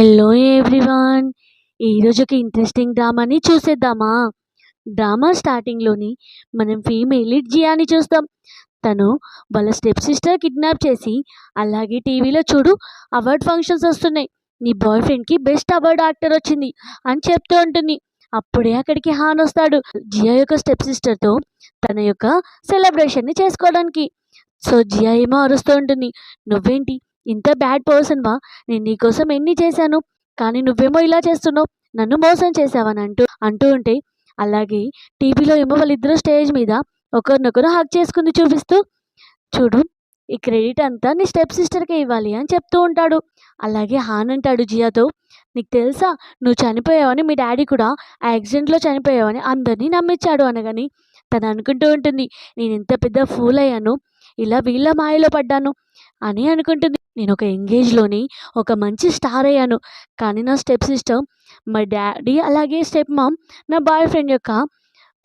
Hello everyone. ఈరోజు ఒక interesting డ్రామాని చూసేద్దామా? డ్రామా స్టార్టింగ్‌లోని మనం ఫీమేల్ లీడ్ జియాని చూస్తాం. తను వాళ్ళ స్టెప్ సిస్టర్ కిడ్నాప్ చేసి, అలాగే టీవీలో చూడు అవార్డ్ ఫంక్షన్స్ వస్తున్నాయి. నీ బాయ్ ఫ్రెండ్‌కి బెస్ట్ అవార్డ్ యాక్టర్ వచ్చింది అని చెప్తూ ఉంటుంది. అప్పుడే అక్కడికి హాన్ వస్తాడు. జియా యొక్క స్టెప్ సిస్టర్‌తో తన యొక్క సెలబ్రేషన్‌ని చేసుకోవడానికి. సో జియా ఏమో అరుస్తూ ఉంటుంది. నువ్వేంటి ఇంత బ్యాడ్ పర్సన్‌వా? నేను నీకోసం ఎన్ని చేశాను. కానీ నువ్వేమో ఇలా చేస్తున్నావు. నన్ను మోసం చేశావని అంటూ ఉంటే, అలాగే టీవీలో ఏమో వాళ్ళిద్దరూ స్టేజ్ మీద ఒకరినొకరు హగ్ చేసుకుంది చూపిస్తూ, చూడు ఈ క్రెడిట్ అంతా నీ స్టెప్ సిస్టర్‌కే ఇవ్వాలి అని చెప్తూ ఉంటాడు. అలాగే హాన్ అంటాడు జియాతో, నీకు తెలుసా నువ్వు చనిపోయావని, మీ డాడీ కూడా ఆ యాక్సిడెంట్‌లో చనిపోయావని అందరిని నమ్మించాడు అనగాని, తను అనుకుంటూ ఉంటుంది, నేను ఎంత పెద్ద ఫూల్ అయ్యాను. ఇలా వీళ్ళ మాయలో పడ్డాను అని అనుకుంటుంది. నేను ఒక ఎంగేజ్‌లోని ఒక మంచి స్టార్ అయ్యాను. కానీ నా స్టెప్ సిస్టర్, మా డాడీ అలాగే స్టెప్ మామ్ నా బాయ్ ఫ్రెండ్ యొక్క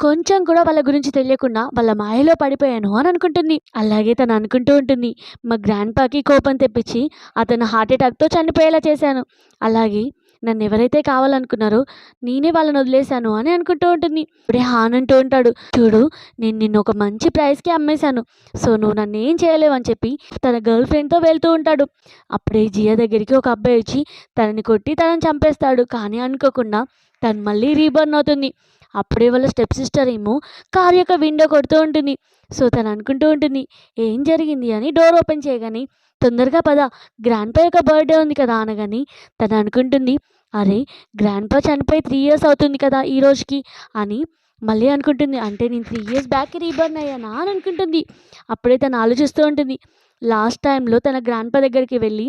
కొంచెం కూడా వాళ్ళ గురించి తెలియకుండా వాళ్ళ మాయలో పడిపోయాను అని అనుకుంటుంది. అలాగే తను అనుకుంటూ ఉంటుంది, మా గ్రాండ్‌పాకి కోపం తెప్పించి అతను హార్ట్ అటాక్‌తో చనిపోయేలా చేశాను. అలాగే నన్ను ఎవరైతే కావాలనుకున్నారో నేనే వాళ్ళని వదిలేశాను అని అనుకుంటూ ఉంటుంది. ఇప్పుడే హాన్ అంటూ ఉంటాడు, చూడు నేను నిన్ను ఒక మంచి ప్రైస్‌కి అమ్మేశాను. సో నువ్వు నన్నేం చేయలేవు అని చెప్పి తన గర్ల్ ఫ్రెండ్‌తో వెళ్తూ ఉంటాడు. అప్పుడే జియా దగ్గరికి ఒక అబ్బాయి వచ్చి తనని కొట్టి తనని చంపేస్తాడు. కానీ అనుకోకుండా తను మళ్ళీ రీబర్న్ అవుతుంది. అప్పుడే వాళ్ళ స్టెప్ సిస్టర్ ఏమో కారు యొక్క విండో కొడుతూ ఉంటుంది. సో తను అనుకుంటూ ఉంటుంది, ఏం జరిగింది అని డోర్ ఓపెన్ చేయగానే, తొందరగా పద గ్రాండ్‌పా యొక్క బర్త్‌డే ఉంది కదా అనగాని, తను అనుకుంటుంది, అరే గ్రాండ్‌పా చనిపోయి 3 ఇయర్స్ అవుతుంది కదా ఈ రోజుకి అని మళ్ళీ అనుకుంటుంది. అంటే నేను 3 ఇయర్స్ బ్యాక్ రీబర్న్ అయ్యానా అని అనుకుంటుంది. అప్పుడే తను ఆలోచిస్తూ ఉంటుంది. లాస్ట్ టైంలో తన గ్రాండ్‌పా దగ్గరికి వెళ్ళి,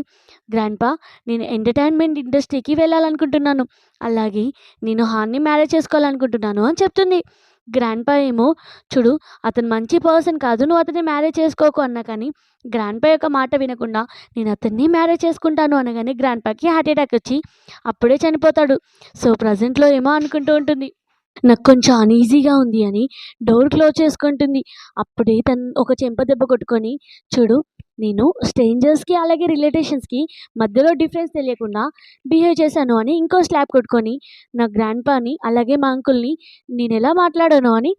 గ్రాండ్‌పా నేను ఎంటర్‌టైన్‌మెంట్ ఇండస్ట్రీకి వెళ్ళాలనుకుంటున్నాను. అలాగే నేను హాన్‌ని మ్యారేజ్ చేసుకోవాలనుకుంటున్నాను అని చెప్తుంది. గ్రాండ్‌పా ఏమో, చూడు అతను మంచి పర్సన్ కాదు. నువ్వు అతన్ని మ్యారేజ్ చేసుకోకు అన్నా కానీ, గ్రాండ్‌పా యొక్క మాట వినకుండా నేను అతన్ని మ్యారేజ్ చేసుకుంటాను అనగానే గ్రాండ్‌పాకి హార్ట్ అటాక్ వచ్చి అప్పుడే చనిపోతాడు. సో ప్రెజెంట్‌లో ఏమో అనుకుంటూ ఉంటుంది, నాకు కొంచెం అనీజీగా ఉంది అని డోర్ క్లోజ్ చేసుకుంటుంది. అప్పుడే తను ఒక చెంప దెబ్బ కొట్టుకొని, చూడు నేను స్ట్రేంజర్స్‌కి అలాగే రిలేటివ్స్‌కి మధ్యలో డిఫరెన్స్ తెలియకుండా బిహేవ్ చేశాను అని ఇంకో స్లాప్ కొట్టుకొని, నా గ్రాండ్‌పాని అలాగే మా అంకుల్‌ని నేనెలా మాట్లాడానో అని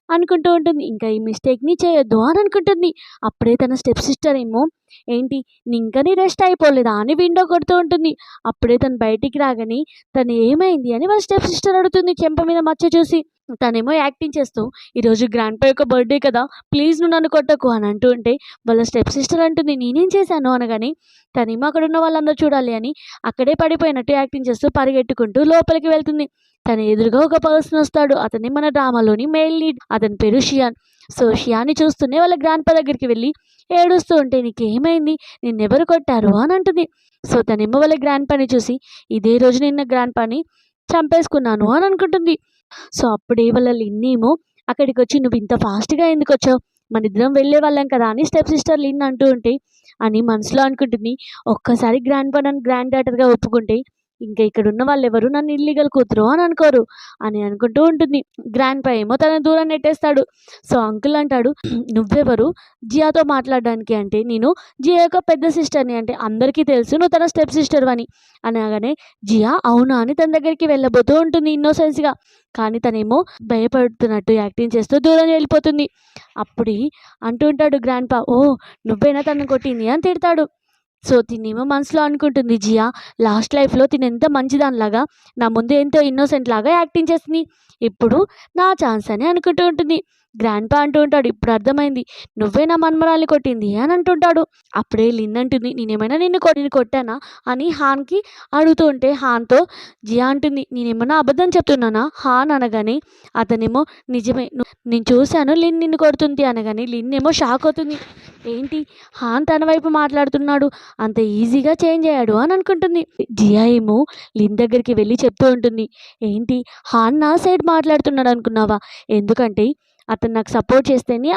అనుకుంటూ ఉంటుంది. ఇంకా ఈ మిస్టేక్‌ని చేయొద్దు అని అనుకుంటుంది. అప్పుడే తన స్టెప్ సిస్టర్ ఏమో, ఏంటి ఇంకా నీ రెస్ట్ అయిపోలేదా అని విండో కొడుతూ ఉంటుంది. అప్పుడే తను బయటికి రాగానే, తను ఏమైంది అని వాళ్ళ స్టెప్ సిస్టర్ అడుగుతుంది చెంప మీద మచ్చ చూసి. తనేమో యాక్టింగ్ చేస్తూ, ఈరోజు గ్రాండ్‌పా యొక్క బర్త్‌డే కదా, ప్లీజ్ నువ్వు నన్ను కొట్టకు అని అంటూ ఉంటే, వాళ్ళ స్టెప్ సిస్టర్ అంటుంది, నేనేం చేశాను అనగానే, తనేమో అక్కడున్న వాళ్ళందరూ చూడాలి అని అక్కడే పడిపోయినట్టు యాక్టింగ్ చేస్తూ పరిగెట్టుకుంటూ లోపలికి వెళ్తుంది. తన ఎదురుగా ఒక పర్సన్ వస్తాడు. అతనే మన డ్రామాలోని మెయిల్ లీడ్. అతని పేరు షియాన్. సో షియాన్ని చూస్తూనే వాళ్ళ గ్రాండ్‌పా దగ్గరికి వెళ్ళి ఏడుస్తూ ఉంటే, నీకేమైంది? నిన్నెవరు కొట్టారు అని అంటుంది. సో తనేమో వాళ్ళ గ్రాండ్‌పాని చూసి, ఇదే రోజు నిన్న గ్రాండ్‌పాని చంపేసుకున్నాను అని అనుకుంటుంది. సో అప్పుడే వాళ్ళ లిన్నేమో అక్కడికొచ్చి, నువ్వు ఇంత ఫాస్ట్‌గా ఎందుకొచ్చావు? మనిద్దరం వెళ్ళేవాళ్ళం కదా అని స్టెప్ సిస్టర్ లిన్ అంటూ ఉంటే, అని మనసులో అనుకుంటుంది, ఒక్కసారి గ్రాండ్‌పా నన్ను గ్రాండ్ డాటర్‌గా ఒప్పుకుంటే ఇంకా ఇక్కడున్న వాళ్ళెవరు నన్ను ఇల్లీగల్ కూతురు అని అనుకోరు అని అనుకుంటూ ఉంటుంది. గ్రాండ్‌పా ఏమో తనని దూరం నెట్టేస్తాడు. సో అంకుల్ అంటాడు, నువ్వెవరు జియాతో మాట్లాడడానికి అంటే, నేను జియా యొక్క పెద్ద సిస్టర్‌ని అంటే అందరికీ తెలుసు నువ్వు తన స్టెప్ సిస్టర్‌వని అనగానే, జియా అవునా అని తన దగ్గరికి వెళ్ళబోతూ ఉంటుంది ఇన్నోసెన్స్‌గా. కానీ తనేమో భయపడుతున్నట్టు యాక్టింగ్ చేస్తూ దూరం వెళ్ళిపోతుంది. అప్పుడే అంటూ ఉంటాడు గ్రాండ్‌పా, ఓహ్ నువ్వేనా తనని కొట్టింది అని తిడతాడు. సో తినేమో మనసులో అనుకుంటుంది, జియా లాస్ట్ లైఫ్‌లో తినెంత మంచిదానిలాగా నా ముందు ఎంతో ఇన్నోసెంట్ లాగా యాక్టింగ్ చేసింది. ఇప్పుడు నా ఛాన్స్ అని అనుకుంటూ ఉంటుంది. గ్రాండ్‌పా అంటూ ఉంటాడు, ఇప్పుడు అర్థమైంది నువ్వే నా మనుమరాల్ని కొట్టింది అని అంటుంటాడు. అప్పుడే లిన్ అంటుంది, నేనేమైనా నిన్ను కొట్టానా అని హాన్‌కి అడుగుతూ ఉంటే, హాన్‌తో జియా అంటుంది, నేనేమన్నా అబద్ధం చెప్తున్నానా హాన్ అనగానే, అతనేమో నిజమే నేను చూశాను లిన్ నిన్ను కొడుతుంది అనగానే, లిన్ ఏమో షాక్ అవుతుంది. ఏంటి హాన్ తన వైపు మాట్లాడుతున్నాడు, అంత ఈజీగా చేంజ్ అయ్యాడు అని అనుకుంటుంది. జియా ఏమో లిన్ దగ్గరికి వెళ్ళి చెప్తూ ఉంటుంది, ఏంటి హాన్ నా సైడ్ మాట్లాడుతున్నాడు అనుకున్నావా? ఎందుకంటే అతను నాకు సపోర్ట్ చేస్తేనే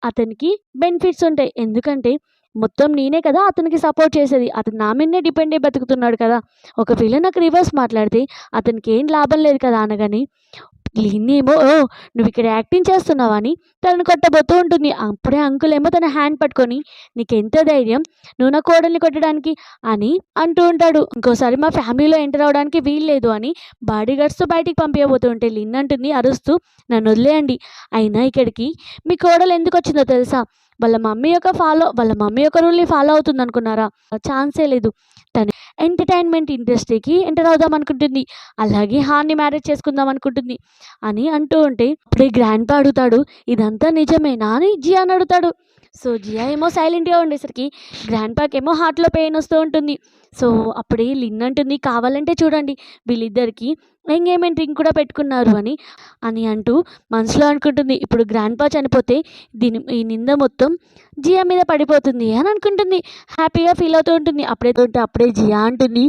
అతనికి బెనిఫిట్స్ ఉంటాయి. ఎందుకంటే మొత్తం నేనే కదా అతనికి సపోర్ట్ చేసేది. అతను నా మీదనే డిపెండ్ అయ్యి బతుకుతున్నాడు కదా. ఒకవేళ నాకు రివర్స్ మాట్లాడితే అతనికి ఏం లాభం లేదు కదా అనగానే, లిన్నేమో "ఓ నువ్వు ఇక్కడ యాక్టింగ్ చేస్తున్నావా" అని తనను కొట్టబోతూ ఉంటుంది. అప్పుడే అంకుల్ ఏమో తన హ్యాండ్ పట్టుకొని "నీకెంత ధైర్యం నువ్వు నా కోడల్ని కొట్టడానికి" అని అంటూ ఉంటాడు. ఇంకోసారి మా ఫ్యామిలీలో ఎంటర్ అవ్వడానికి వీల్లేదు అని బాడీగార్డ్స్తో బయటికి పంపించబోతూ ఉంటే లిన్ అంటుంది అరుస్తూ "నన్ను వదిలేయండి. అయినా ఇక్కడికి మీ కోడలు ఎందుకు వచ్చిందో తెలుసా? వాళ్ళ మమ్మీ యొక్క రూల్ని ఫాలో అవుతుంది అనుకున్నారా? ఛాన్సే లేదు. తను ఎంటర్టైన్మెంట్ ఇండస్ట్రీకి ఎంటర్ అవుదాం అనుకుంటుంది. అలాగే హాన్ని మ్యారేజ్ చేసుకుందాం అనుకుంటుంది" అని అంటూ ఉంటే అప్పుడే గ్రాండ్ పా అడుగుతాడు "ఇదంతా నిజమేనా" అని జియాన్ అడుగుతాడు. సో జియా ఏమో సైలెంట్గా ఉండేసరికి గ్రాండ్ పాకేమో హార్ట్లో పెయిన్ వస్తూ ఉంటుంది. సో అప్పుడే లిన్ అంటుంది "కావాలంటే చూడండి వీళ్ళిద్దరికి ఎంగేజ్మెంట్ రింగ్ కూడా పెట్టుకున్నారు" అని అంటూ మనసులో అనుకుంటుంది. ఇప్పుడు గ్రాండ్ పా చనిపోతే ఈ నింద మొత్తం జియా మీద పడిపోతుంది అని అనుకుంటుంది. హ్యాపీగా ఫీల్ అవుతూ ఉంటుంది. అప్పుడే జియా అంటుంది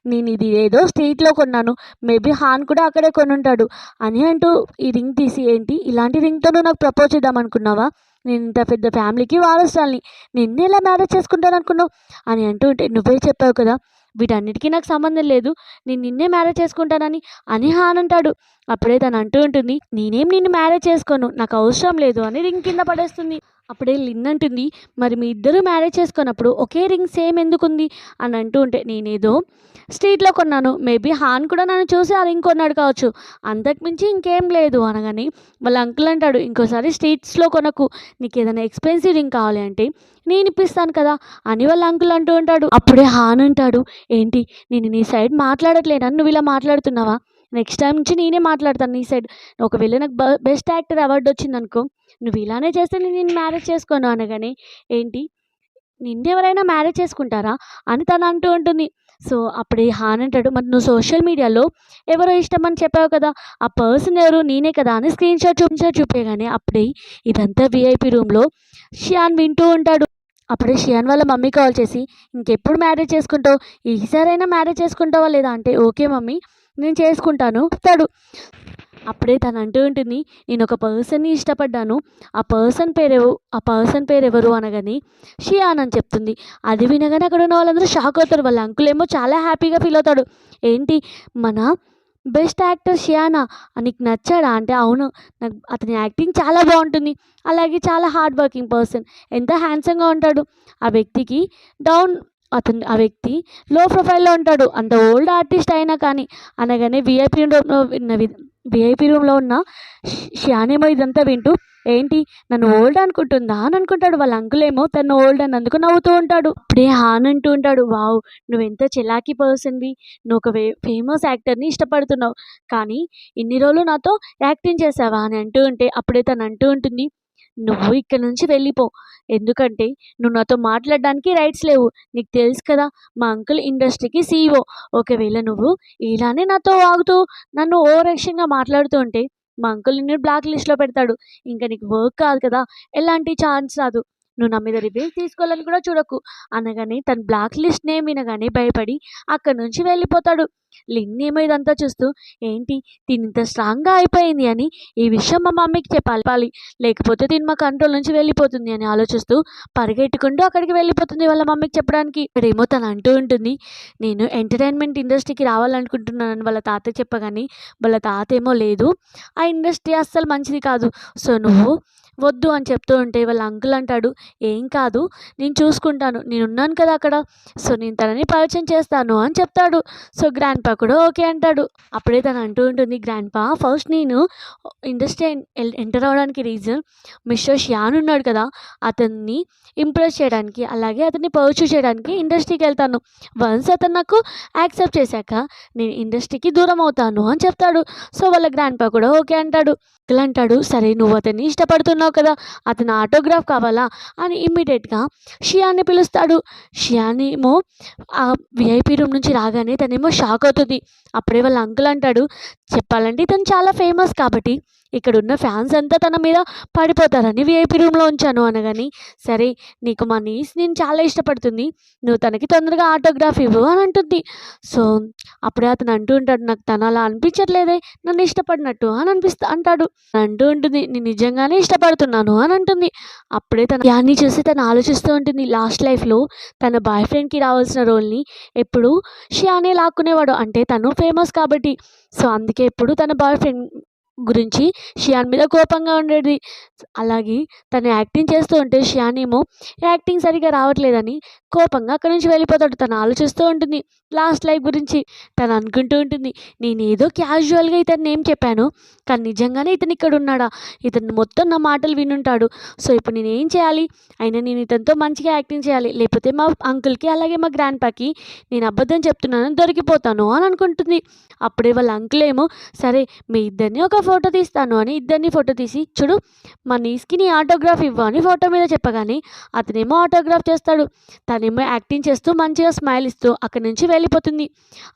"నేను ఇది ఏదో స్ట్రీట్లో కొన్నాను. మేబీ హాన్ కూడా అక్కడే కొనుంటాడు" అని అంటూ ఈ రింగ్ తీసి "ఏంటి ఇలాంటి రింగ్తో నువ్వు నాకు ప్రపోజ్ చేద్దాం అనుకున్నావా? నేను ఇంత పెద్ద ఫ్యామిలీకి వారసురాలిని. నిన్ను ఎలా మ్యారేజ్ చేసుకుంటాను అనుకున్నావు" అని అంటూ ఉంటే "నువ్వే చెప్పావు కదా వీటన్నిటికీ నాకు సంబంధం లేదు. నేను నిన్నే మ్యారేజ్ చేసుకుంటానని" అని హాన్ అంటాడు. అప్పుడే తను అంటూ ఉంటుంది "నేనేం నిన్ను మ్యారేజ్ చేసుకోను. నాకు అవసరం లేదు" అని రింగ్ కింద పడేస్తుంది. అప్పుడే లిన్ అంటుంది "మరి మీ ఇద్దరు మ్యారేజ్ చేసుకున్నప్పుడు ఒకే రింగ్ సేమ్ ఎందుకుంది" అని అంటూ ఉంటే "నేనేదో స్ట్రీట్లో కొన్నాను. మేబీ హాన్ కూడా నన్ను చూసి ఆ రింగ్ కొన్నాడు కావచ్చు. అంతకుమించి ఇంకేం లేదు" అనగానే వాళ్ళ అంకుల్ అంటాడు "ఇంకోసారి స్ట్రీట్స్లో కొనకు. నీకు ఏదైనా ఎక్స్పెన్సివ్ రింగ్ కావాలి అంటే నేను ఇప్పిస్తాను కదా" అని వాళ్ళ అంకుల్ అంటూ ఉంటాడు. అప్పుడే హాన్ అంటాడు "ఏంటి నేను నీ సైడ్ మాట్లాడట్లేదని నువ్వు ఇలా మాట్లాడుతున్నావా? నెక్స్ట్ టైం నుంచి నేనే మాట్లాడతాను నీ సైడ్. ఒకవేళ నాకు బెస్ట్ యాక్టర్ అవార్డు వచ్చిందనుకో నువ్వు ఇలానే చేస్తే నేను నిన్ను మ్యారేజ్ చేసుకోను" అనగానే "ఏంటి నిన్నెవరైనా మ్యారేజ్ చేసుకుంటారా" అని తను అంటూ ఉంటుంది. సో అప్పుడే హాన్ అంటాడు "మరి నువ్వు సోషల్ మీడియాలో ఎవరో ఇష్టం అని చెప్పావు కదా ఆ పర్సన్ ఎవరు నేనే కదా" అని స్క్రీన్ షాట్ చూపించగానే అప్పుడే ఇదంతా విఐపి రూమ్లో షియాన్ వింటూ ఉంటాడు. అప్పుడే షియాన్ వాళ్ళ మమ్మీ కాల్ చేసి "ఇంకెప్పుడు మ్యారేజ్ చేసుకుంటావు? ఈసారైనా మ్యారేజ్ చేసుకుంటావా లేదా" అంటే "ఓకే మమ్మీ నేను చేసుకుంటాను" చెప్తాడు. అప్పుడే తను అంటూ ఉంటుంది "నేను ఒక పర్సన్ని ఇష్టపడ్డాను. ఆ పర్సన్ పేరెవరు" అనగానే షియాన్ అని చెప్తుంది. అది వినగానే అక్కడ ఉన్న వాళ్ళందరూ షాక్ అవుతారు. వాళ్ళ అంకుల్ ఏమో చాలా హ్యాపీగా ఫీల్ అవుతాడు. "ఏంటి మన బెస్ట్ యాక్టర్ షియానా నీకు నచ్చాడా" అంటే "అవును నాకు అతని యాక్టింగ్ చాలా బాగుంటుంది. అలాగే చాలా హార్డ్ వర్కింగ్ పర్సన్. ఎంత హ్యాండ్సమ్గా ఉంటాడు. ఆ వ్యక్తికి డౌన్ ఆ వ్యక్తి లో ప్రొఫైల్లో ఉంటాడు. అంత ఓల్డ్ ఆర్టిస్ట్ అయినా కానీ" అనగానే విఐపి రూమ్లో ఉన్న షియాన్ ఏమో ఇదంతా వింటూ "ఏంటి నన్ను ఓల్డ్ అనుకుంటుందా" అని అనుకుంటాడు. వాళ్ళ అంకుల్ ఏమో తను ఓల్డ్ అన్నందుకు నవ్వుతూ ఉంటాడు. అప్పుడే హాన్ అంటూ ఉంటాడు "వావ్ నువ్వెంత చెలాకీ పర్సన్వి. నువ్వు ఒక ఫేమస్ యాక్టర్ని ఇష్టపడుతున్నావు. కానీ ఇన్ని రోజులు నాతో యాక్టింగ్ చేసావా" అని అంటూ ఉంటే అప్పుడే తను అంటూ ఉంటుంది "నువ్వు ఇక్కడ నుంచి వెళ్ళిపో. ఎందుకంటే నువ్వు నాతో మాట్లాడడానికి రైట్స్ లేవు. నీకు తెలుసు కదా మా అంకుల్ ఇండస్ట్రీకి సీఈఓ. ఒకవేళ నువ్వు ఇలానే నాతో వాగుతూ నన్ను ఓవర్ యాక్షన్గా మాట్లాడుతూ ఉంటే మా అంకుల్ నిన్ను బ్లాక్ లిస్ట్లో పెడతాడు. ఇంకా నీకు వర్క్ కాదు కదా ఎలాంటి ఛాన్స్ రాదు. నువ్వు నా మీద రివెంజ్ తీసుకోవాలని కూడా చూడకు" అనగానే తను బ్లాక్ లిస్ట్ నేమ్ వినగానే భయపడి అక్కడి నుంచి వెళ్ళిపోతాడు. లిన్ ఏమో ఇదంతా చూస్తూ "ఏంటి తిని ఇంత స్ట్రాంగ్గా అయిపోయింది అని ఈ విషయం మా మమ్మీకి చెప్పాలి. లేకపోతే తిని మా కంట్రోల్ నుంచి వెళ్ళిపోతుంది" అని ఆలోచిస్తూ పరిగెట్టుకుంటూ అక్కడికి వెళ్ళిపోతుంది వాళ్ళ మమ్మీకి చెప్పడానికి. ఇక్కడేమో తను అంటూ ఉంటుంది "నేను ఎంటర్టైన్మెంట్ ఇండస్ట్రీకి రావాలనుకుంటున్నానని" వాళ్ళ తాతకి చెప్పగానే వాళ్ళ తాత ఏమో "లేదు ఆ ఇండస్ట్రీ అస్సలు మంచిది కాదు. సో నువ్వు వద్దు" అని చెప్తూ ఉంటే వాళ్ళ అంకుల్ అంటాడు "ఏం కాదు నేను చూసుకుంటాను. నేనున్నాను కదా అక్కడ. సో నేను తనని పరిచయం చేస్తాను" అని చెప్తాడు. సో గ్రాండ్ పా కూడా ఓకే అంటాడు. అప్పుడే తను అంటూ ఉంటుంది గ్రాండ్ పా ఫస్ట్ నేను ఇండస్ట్రీ ఎంటర్ అవ్వడానికి రీజన్ మిస్టర్ షియాన్ ఉన్నాడు కదా అతన్ని ఇంప్రెస్ చేయడానికి అలాగే అతన్ని పర్చూ చేయడానికి ఇండస్ట్రీకి వెళ్తాను. వన్స్ అతను నాకు యాక్సెప్ట్ చేశాక నేను ఇండస్ట్రీకి దూరం అవుతాను అని చెప్తాడు. సో వాళ్ళ గ్రాండ్ పా కూడా ఓకే అంటాడు. అంకుల్ అంటాడు "సరే నువ్వు అతన్ని ఇష్టపడుతున్నావు కదా అతని ఆటోగ్రాఫ్ కావాలా" అని ఇమ్మీడియట్గా షియాన్ని పిలుస్తాడు. షియాన్ ఏమో ఆ విఐపి రూమ్ నుంచి రాగానే తనేమో షాక్ అవుతుంది. అప్పుడే వాళ్ళ అంకుల్ అంటాడు "చెప్పాలంటే ఇతను చాలా ఫేమస్ కాబట్టి ఇక్కడ ఉన్న ఫ్యాన్స్ అంతా తన మీద పడిపోతారని విఐపి రూమ్లో ఉంచాను" అనగాని "సరే నీకు మా నీస్ నేను చాలా ఇష్టపడుతుంది. నువ్వు తనకి తొందరగా ఆటోగ్రాఫ్ ఇవ్వు" అని అంటుంది. సో అప్పుడే అతను అంటూ ఉంటాడు "నాకు తను అలా అనిపించట్లేదే నన్ను ఇష్టపడినట్టు" అని అంటాడు. అంటూ ఉంటుంది "నేను నిజంగానే ఇష్టపడుతున్నాను" అని అంటుంది. అప్పుడే తన యాన్ని చూసి తను ఆలోచిస్తూ ఉంటుంది లాస్ట్ లైఫ్లో తన బాయ్ ఫ్రెండ్కి రావాల్సిన రోల్ని ఎప్పుడు షియానే లాక్కునేవాడు. అంటే తను ఫేమస్ కాబట్టి. సో అందుకే ఎప్పుడు తన బాయ్ ఫ్రెండ్ గురించి షియాన్ మీద కోపంగా ఉండేది. అలాగే తను యాక్టింగ్ చేస్తూ ఉంటే షియాన్ ఏమో యాక్టింగ్ సరిగ్గా రావట్లేదని కోపంగా అక్కడి నుంచి వెళ్ళిపోతాడు. తను ఆలోచిస్తూ ఉంటుంది లాస్ట్ లైఫ్ గురించి. తను అనుకుంటూ ఉంటుంది, నేనేదో క్యాజువల్గా ఇతని నేమ్ చెప్పాను, కానీ నిజంగానే ఇతను ఇక్కడ ఉన్నాడా? ఇతను మొత్తం నా మాటలు వినుంటాడు. సో ఇప్పుడు నేనేం చేయాలి? అయినా నేను ఇతనితో మంచిగా యాక్టింగ్ చేయాలి, లేకపోతే మా అంకుల్కి అలాగే మా గ్రాండ్ పాకి నేను అబద్ధం చెప్తున్నానని దొరికిపోతాను అని అనుకుంటుంది. అప్పుడే వాళ్ళ అంకుల్ ఏమో, సరే మీ ఇద్దరిని ఒక ఫోటో తీస్తాను అని ఇద్దరిని ఫోటో తీసి, చూడు మా నీస్కి నీ ఆటోగ్రాఫ్ ఇవ్వు అని ఫోటో మీద చెప్పగానే అతనేమో ఆటోగ్రాఫ్ చేస్తాడు. తనేమో యాక్టింగ్ చేస్తూ మంచిగా స్మైల్ ఇస్తూ అక్కడి నుంచి వెళ్ళిపోతుంది.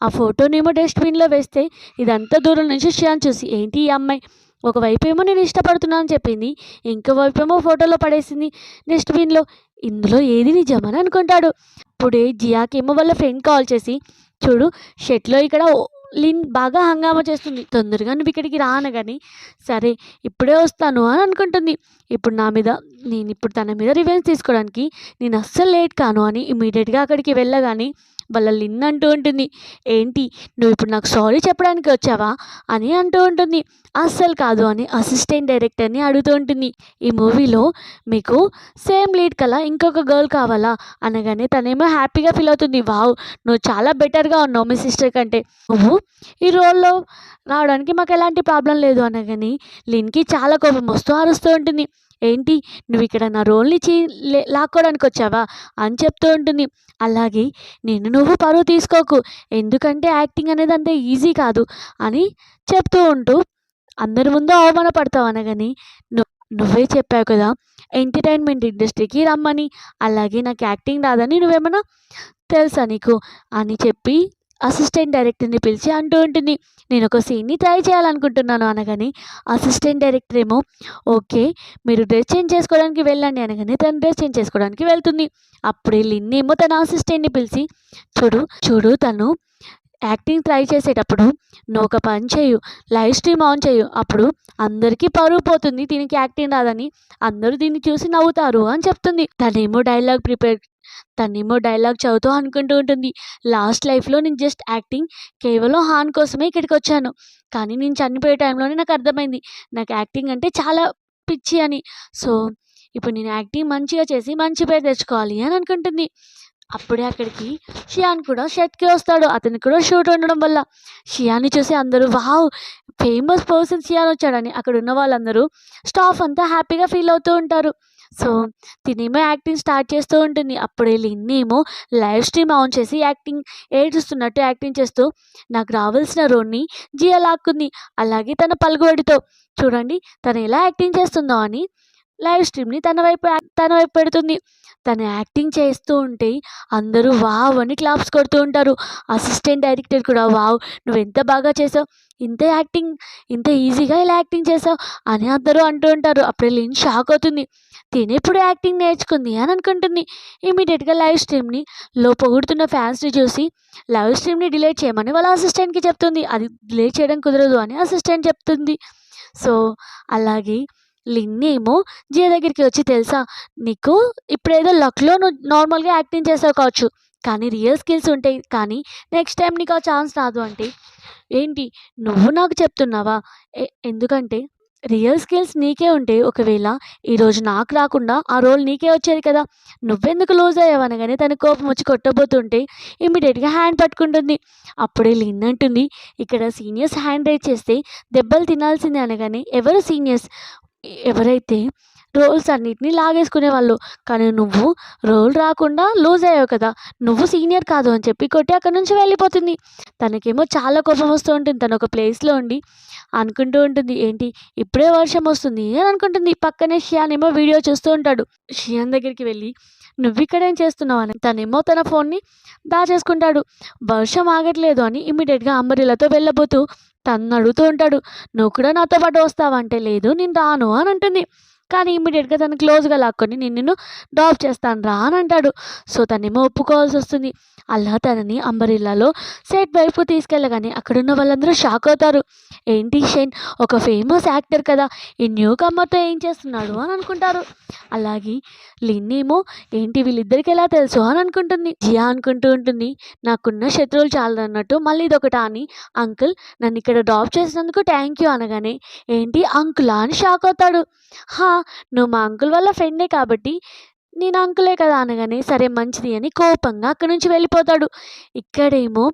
ఆ ఫోటోనేమో డస్ట్బిన్లో వేస్తే ఇదంతా దూరం నుంచి షియాన్ చూసి, ఏంటి ఈ అమ్మాయి ఒకవైపు ఏమో నేను ఇష్టపడుతున్నాను అని చెప్పింది, ఇంకోవైపు ఏమో ఫోటోలో పడేసింది డస్ట్బిన్లో, ఇందులో ఏది నిజమని అనుకుంటాడు. అప్పుడే జియాకేమో వాళ్ళ ఫ్రెండ్ కాల్ చేసి, చూడు షెట్లో ఇక్కడ లిన్ బాగా హంగామా చేస్తుంది, తొందరగా నువ్వు ఇక్కడికి రా అనగాని, సరే ఇప్పుడే వస్తాను అని అనుకుంటుంది. ఇప్పుడు నేను ఇప్పుడు తన మీద రివెంజ్ తీసుకోవడానికి నేను అస్సలు లేట్ కాను అని ఇమీడియట్గా అక్కడికి వెళ్ళగానే వాళ్ళ లిన్ అంటూ ఉంటుంది, ఏంటి నువ్వు ఇప్పుడు నాకు సారీ చెప్పడానికి వచ్చావా అని అంటూ ఉంటుంది. అస్సలు కాదు అని అసిస్టెంట్ డైరెక్టర్ని అడుగుతూ ఉంటుంది. ఈ మూవీలో మీకు సేమ్ లీడ్ కల ఇంకొక గర్ల్ కావాలా అనగానే తనేమో హ్యాపీగా ఫీల్ అవుతుంది. వావ్, నువ్వు చాలా బెటర్గా ఉన్నావు మీ సిస్టర్ కంటే, నువ్వు ఈ రోల్లో రావడానికి మాకు ఎలాంటి ప్రాబ్లం లేదు అనగాని లిన్కి చాలా కోపం వస్తూ అరుస్తూ ఉంటుంది. ఏంటి నువ్వు ఇక్కడ నా రోల్ని లాక్కోవడానికి వచ్చావా అని చెప్తూ ఉంటుంది. అలాగే నువ్వు పరువు తీసుకోకు, ఎందుకంటే యాక్టింగ్ అనేది అంత ఈజీ కాదు అని చెప్తూ ఉంటూ అందరి ముందు అవమానపడతావు అనగాని, నువ్వే చెప్పావు కదా ఎంటర్టైన్మెంట్ ఇండస్ట్రీకి రమ్మని, అలాగే నాకు యాక్టింగ్ రాదని నువ్వేమన్నా తెలుసా నీకు అని చెప్పి అసిస్టెంట్ డైరెక్టర్ని పిలిచి అంటూ ఉంటుంది, నేను ఒక సీన్ని ట్రై చేయాలనుకుంటున్నాను అనగాని అసిస్టెంట్ డైరెక్టర్ ఏమో, ఓకే మీరు డ్రెస్ చేంజ్ చేసుకోవడానికి వెళ్ళండి అనగానే తను డ్రెస్ చేంజ్ చేసుకోవడానికి వెళ్తుంది. అప్పుడే లిన్ ఏమో తన అసిస్టెంట్ని పిలిచి, చూడు తను యాక్టింగ్ ట్రై చేసేటప్పుడు నువ్వు ఒక పని చేయు, లైవ్ స్ట్రీమ్ ఆన్ చేయు, అప్పుడు అందరికీ పరువు పోతుంది, దీనికి యాక్టింగ్ రాదని అందరూ దీన్ని చూసి నవ్వుతారు అని చెప్తుంది. తనేమో డైలాగ్ చదువుతూ అనుకుంటూ ఉంటుంది, లాస్ట్ లైఫ్లో నేను జస్ట్ యాక్టింగ్ కేవలం హాన్ కోసమే ఇక్కడికి వచ్చాను, కానీ నేను చనిపోయే టైంలోనే నాకు అర్థమైంది నాకు యాక్టింగ్ అంటే చాలా పిచ్చి అని. సో ఇప్పుడు నేను యాక్టింగ్ మంచిగా చేసి మంచి పేరు తెచ్చుకోవాలి అని అనుకుంటుంది. అప్పుడే అక్కడికి షియాన్ కూడా షెట్కి వస్తాడు. అతనికి కూడా షూట్ ఉండడం వల్ల షియాన్ని చూసి అందరూ వావ్, ఫేమస్ పర్సన్ షియాన్ వచ్చాడని అక్కడ ఉన్న వాళ్ళందరూ స్టాఫ్ అంతా హ్యాపీగా ఫీల్ అవుతూ ఉంటారు. సో తినేమో యాక్టింగ్ స్టార్ట్ చేస్తూ ఉంటుంది. అప్పుడే లిన్నేమో లైవ్ స్ట్రీమ్ ఆన్ చేసి ఏడుస్తున్నట్టు యాక్టింగ్ చేస్తూ నాకు రావాల్సిన రోల్ని జియా లాక్కుంది, అలాగే తన పలుకుబడితో చూడండి తను ఎలా యాక్టింగ్ చేస్తుందో అని లైవ్ స్ట్రీమ్ని తన వైపు పెడుతుంది. తను యాక్టింగ్ చేస్తూ ఉంటే అందరూ వావ్ అని క్లాప్స్ కొడుతూ ఉంటారు. అసిస్టెంట్ డైరెక్టర్ కూడా వావ్, నువ్వు ఎంత బాగా చేసావు, ఇంత ఈజీగా ఇలా యాక్టింగ్ చేసావు అని అందరూ అంటూ ఉంటారు. అప్పుడే లిన్ షాక్ అవుతుంది, తినేప్పుడు యాక్టింగ్ నేర్చుకుంది అని అనుకుంటుంది. ఇమీడియట్గా లైవ్ స్ట్రీమ్ని పొగుడుతున్న ఫ్యాన్స్ని చూసి లైవ్ స్ట్రీమ్ని డిలీట్ చేయమని వాళ్ళ అసిస్టెంట్కి చెప్తుంది. అది డిలీట్ చేయడం కుదరదు అని అసిస్టెంట్ చెప్తుంది. సో అలాగే లిన్నేమో జియా దగ్గరికి వచ్చి, తెలుసా నీకు ఇప్పుడేదో లక్లో నువ్వు నార్మల్గా యాక్టింగ్ చేసావు కావచ్చు, కానీ రియల్ స్కిల్స్ ఉంటాయి, కానీ నెక్స్ట్ టైం నీకు ఆ ఛాన్స్ రాదు అంటే, ఏంటి నువ్వు నాకు చెప్తున్నావా? ఎందుకంటే రియల్ స్కిల్స్ నీకే ఉంటే ఒకవేళ ఈరోజు నాకు రాకుండా ఆ రోల్ నీకే వచ్చేది కదా, నువ్వెందుకు లూజ్ అయ్యావు అనగానే తన కోపం వచ్చి కొట్టబోతుంటే ఇమీడియట్గా హ్యాండ్ పట్టుకుంటుంది. అప్పుడే లిన్ అంటుంది, ఇక్కడ సీనియర్స్ హ్యాండ్ రైజ్ చేస్తే దెబ్బలు తినాల్సిందే అనగానే, ఎవరు సీనియర్స్? ఎవరైతే రోల్స్ అన్నిటినీ లాగేసుకునేవాళ్ళు, కానీ నువ్వు రోల్ రాకుండా లూజ్ అయ్యావు కదా, నువ్వు సీనియర్ కాదు అని చెప్పి కొట్టి అక్కడి నుంచి వెళ్ళిపోతుంది. తనకేమో చాలా కోపం వస్తూ ఉంటుంది. తను ఒక ప్లేస్లో ఉండి అనుకుంటూ ఉంటుంది, ఏంటి ఇప్పుడే వర్షం వస్తుంది అని అనుకుంటుంది. పక్కనే షియాన్ ఏమో వీడియో చూస్తూ ఉంటాడు. షియాన్ దగ్గరికి వెళ్ళి, నువ్వు ఇక్కడ ఏం చేస్తున్నావు అని తనేమో తన ఫోన్ని దాచేసుకుంటాడు. వర్షం ఆగట్లేదు అని ఇమీడియట్గా అంబరిలతో వెళ్ళబోతూ తను అడుగుతూ ఉంటాడు, నువ్వు కూడా నాతో పాటు వస్తావా అంటే, లేదు నేను రాను అని అంటుంది. కానీ ఇమ్మీడియట్గా తను క్లోజ్గా లాక్కొని నిన్ను డ్రాప్ చేస్తాను రా అని అంటాడు. సో తనేమో ఒప్పుకోవాల్సి వస్తుంది. అలా తనని అంబరిల్లాలో సెట్ వైపు తీసుకెళ్ళగానే అక్కడున్న వాళ్ళందరూ షాక్ అవుతారు. ఏంటి షైన్ ఒక ఫేమస్ యాక్టర్ కదా, ఈ న్యూ కమ్మర్తో ఏం చేస్తున్నాడు అని అనుకుంటారు. అలాగే లిన్ ఏమో ఏంటి వీళ్ళిద్దరికి ఎలా తెలుసు అని అనుకుంటుంది. జియా అనుకుంటూ ఉంటుంది నాకున్న శత్రువులు చాలన్నట్టు మళ్ళీ ఇదొకటా అని. అంకుల్ నన్ను ఇక్కడ డ్రాప్ చేసినందుకు థ్యాంక్ యూ అనగానే ఏంటి అంకులా అని షాక్ అవుతాడు. హా నువ్వు మా అంకుల్ వాళ్ళ ఫ్రెండే కాబట్టి నేను అంకులే కదా అనగానే సరే మంచిది అని కోపంగా అక్కడి నుంచి వెళ్ళిపోతాడు. ఇక్కడేమో